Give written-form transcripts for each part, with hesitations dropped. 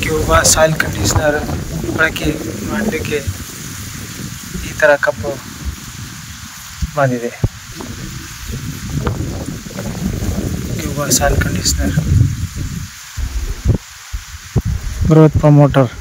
Cuba soil conditioner ಬಳಕೆ ಮಾಡಲಿಕ್ಕೆ ಈ ಥರ ಕಪ್ಪು ಬಂದಿದೆ. Cuba soil conditioner growth promoter.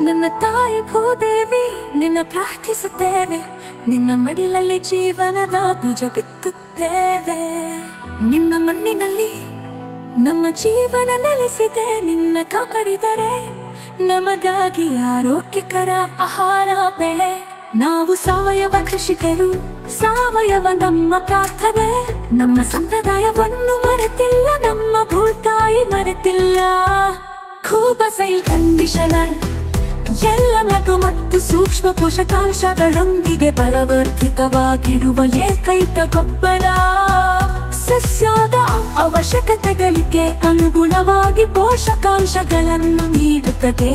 ನನ್ನ ತಾಯಿ ಭೂದೇವಿ ನಿನ್ನ ಪ್ರಾರ್ಥಿಸುತ್ತೇವೆ, ನಿನ್ನ ಮಡಿಲಲ್ಲಿ ಜೀವನದ ಬೀಜ ಬಿತ್ತುತ್ತೇವೆ. ನಿನ್ನ ಮಣ್ಣಿನಲ್ಲಿ ನಮ್ಮ ಜೀವನ ನೆಲೆಸಿದೆ, ನಿನ್ನ ಕಾಪಾಡಿದರೆ ನಮಗಾಗಿ ಆರೋಗ್ಯಕರ ಆಹಾರ ಬೆಳೆ. ನಾವು ಸಾವಯವ ಕೃಷಿಕರು, ಸಾವಯವ ನಮ್ಮ ಪ್ರಾರ್ಥನೆ. ನಮ್ಮ ಸಂಪ್ರದಾಯವನ್ನು ಮರೆತಿಲ್ಲ, ನಮ್ಮ ಭೂತಾಯಿ ಮರೆತಿಲ್ಲ. ಕ್ಯೂಬಾ ಸಾಯಿಲ್ ಕಂಡೀಷನರ್ ಎಲ್ಲ ಲಘು ಮತ್ತು ಸೂಕ್ಷ್ಮ ಪೋಷಕಾಂಶಗಳೊಂದಿಗೆ ಫಲವರ್ಧಿತವಾಗಿರುವ ಏಕೈಕ ಗೊಬ್ಬರ. ಸಸ್ಯದ ಅವಶ್ಯಕತೆಗಳಿಗೆ ಅನುಗುಣವಾಗಿ ಪೋಷಕಾಂಶಗಳನ್ನು ನೀಡುತ್ತದೆ.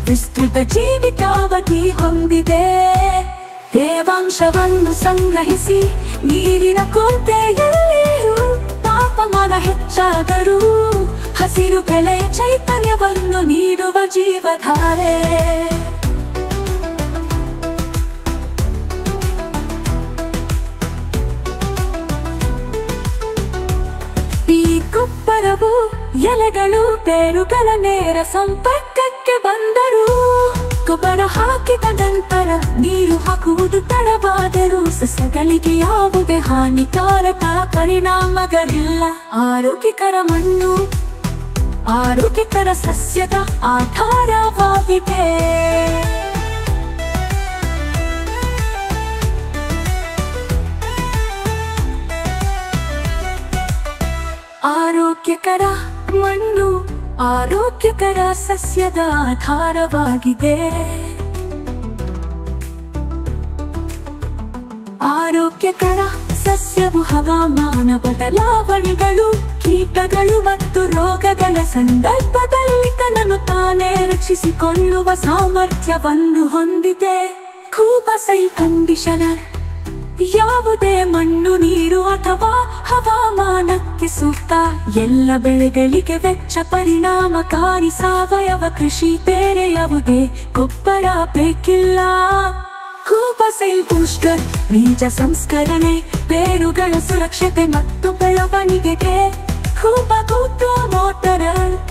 ವಿಸ್ತೃತ ಜೀವಿತಾವಧಿ ಹೊಂದಿದೆ. ತೇವಾಂಶವನ್ನು ಸಂಗ್ರಹಿಸಿ ನೀರಿನ ಕೊರತೆಯಲ್ಲಿಯೂ ತಾಪಮಾನ ಹೆಚ್ಚಾದರೂ ಹಸಿರು ಬೆಳೆಯ ಚೈತನ್ಯವನ್ನು ನೀಡುವ ಜೀವಧಾರೆ. ಈ ಗೊಬ್ಬರವು ಎಲೆಗಳು ಬೇರುಗಳ ನೇರ ಸಂಪರ್ಕಕ್ಕೆ ಬಂದರೂ, ಗೊಬ್ಬರ ಹಾಕಿದ ನಂತರ ನೀರು ಹಾಕುವುದು ತಡವಾದರೂ ಸಸ್ಯಗಳಿಗೆ ಯಾವುದೇ ಹಾನಿಕಾರಕ ಪರಿಣಾಮಗಳಿಲ್ಲ. ಆರೋಗ್ಯಕರ ಮಣ್ಣು ಆರೋಗ್ಯಕರ ಸಸ್ಯದ ಆಧಾರವಾಗಿದೆ. ಆರೋಗ್ಯಕರ ಮಣ್ಣು ಆರೋಗ್ಯಕರ ಸಸ್ಯದ ಆಧಾರವಾಗಿದೆ. ಆರೋಗ್ಯಕರ ಸಸ್ಯವು ಹವಾಮಾನ ಬದಲಾವಣೆಗಳು, ಕೀಟಗಳು ಮತ್ತು ರೋಗಗಳ ಸಂದರ್ಭದಲ್ಲಿ ತನ್ನನ್ನು ತಾನೇ ರಕ್ಷಿಸಿಕೊಳ್ಳುವ ಸಾಮರ್ಥ್ಯವನ್ನು ಹೊಂದಿದೆ. ಕೂಬಸೈಲ್ ಕಂಡೀಷನರ್ ಯಾವುದೇ ಮಣ್ಣು, ನೀರು ಅಥವಾ ಹವಾಮಾನಕ್ಕೆ ಸೂಕ್ತ. ಎಲ್ಲ ಬೆಳೆಗಳಿಗೆ ವೆಚ್ಚ ಪರಿಣಾಮಕಾರಿ ಸಾವಯವ ಕೃಷಿ. ಬೇರೆ ಯಾವುದೇ ಗೊಬ್ಬರ ಬೇಕಿಲ್ಲ. ಕೂಬಸೈಲ್ ಬೂಸ್ಟರ್ ಬೀಜ ಸಂಸ್ಕರಣೆ, ಬೇರುಗಳ ಸುರಕ್ಷತೆ ಮತ್ತು ಬೆಳವಣಿಗೆಗೆ. ಕೂಬಾ ಮೋಟರ್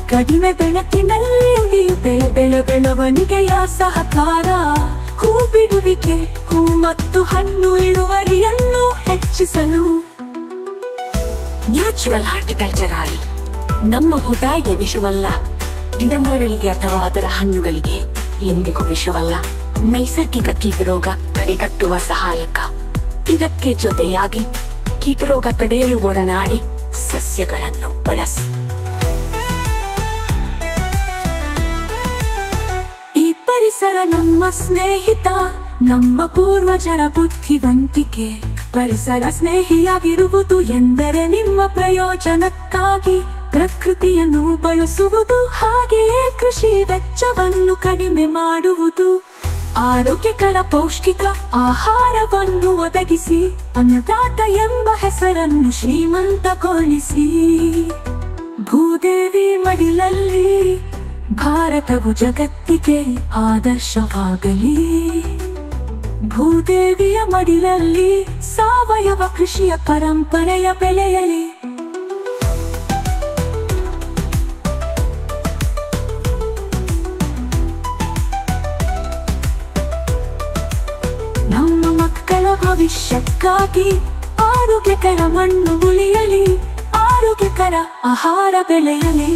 ಕಡಿಮೆ ಬೆಳಕಿನಲ್ಲಿ ಉಳಿಯುತ್ತೆ ಬೆಳವಣಿಗೆಯ ಸಹಕಾರ. ಹೂ ಬಿಡುವಿಕೆ, ಹೂ ಮತ್ತು ಹಣ್ಣು ಇಳುವರಿಯನ್ನು ಹೆಚ್ಚಿಸಲು. ನ್ಯಾಚುರಲ್ ಹಾರ್ಟಿಕಲ್ಚರ್ ನಮ್ಮ ಊಟಗೆ ವಿಷವಲ್ಲ, ಗಿಡಮರಗಳಿಗೆ ಅಥವಾ ಅದರ ಹಣ್ಣುಗಳಿಗೆ ಎಂದಿಗೂ ವಿಷವಲ್ಲ. ನೈಸರ್ಗಿಕ ಕೀಟರೋಗ ತಡೆಗಟ್ಟುವ ಸಹಾಯಕ. ಇದಕ್ಕೆ ಜೊತೆಯಾಗಿ ಕೀಟರೋಗ ತಡೆಯಲು ಒಡನಾಡಿ ಸಸ್ಯಗಳನ್ನು ಬಳಸಿ. ಈ ಪರಿಸರ ನಮ್ಮ ಸ್ನೇಹಿತ, ನಮ್ಮ ಪೂರ್ವಜರ ಬುದ್ಧಿವಂತಿಕೆ. ಪರಿಸರ ಸ್ನೇಹಿಯಾಗಿರುವುದು ಎಂದರೆ ನಿಮ್ಮ ಪ್ರಯೋಜನಕ್ಕಾಗಿ ಪ್ರಕೃತಿಯನ್ನು ಬಳಸುವುದು, ಹಾಗೆಯೇ ಕೃಷಿ ವೆಚ್ಚವನ್ನು ಕಡಿಮೆ ಮಾಡುವುದು. ಆರೋಗ್ಯಕರ ಪೌಷ್ಟಿಕ ಆಹಾರವನ್ನು ಒದಗಿಸಿ ಅನ್ನದಾತ ಎಂಬ ಹೆಸರನ್ನು ಶ್ರೀಮಂತಗೊಳಿಸಿ. ಭೂದೇವಿ ಮಡಿಲಲ್ಲಿ ಭಾರತವು ಜಗತ್ತಿಗೆ ಆದರ್ಶವಾಗಲಿ. ಭೂದೇವಿಯ ಮಡಿಲಲ್ಲಿ ಸಾವಯವ ಕೃಷಿಯ ಪರಂಪರೆಯ ಬೆಳೆಯಲಿ. ನಮ್ಮ ಮಕ್ಕಳ ಭವಿಷ್ಯಕ್ಕಾಗಿ ಆರೋಗ್ಯಕರ ಮಣ್ಣು ಉಳಿಯಲಿ, ಆರೋಗ್ಯಕರ ಆಹಾರ ಬೆಳೆಯಲಿ.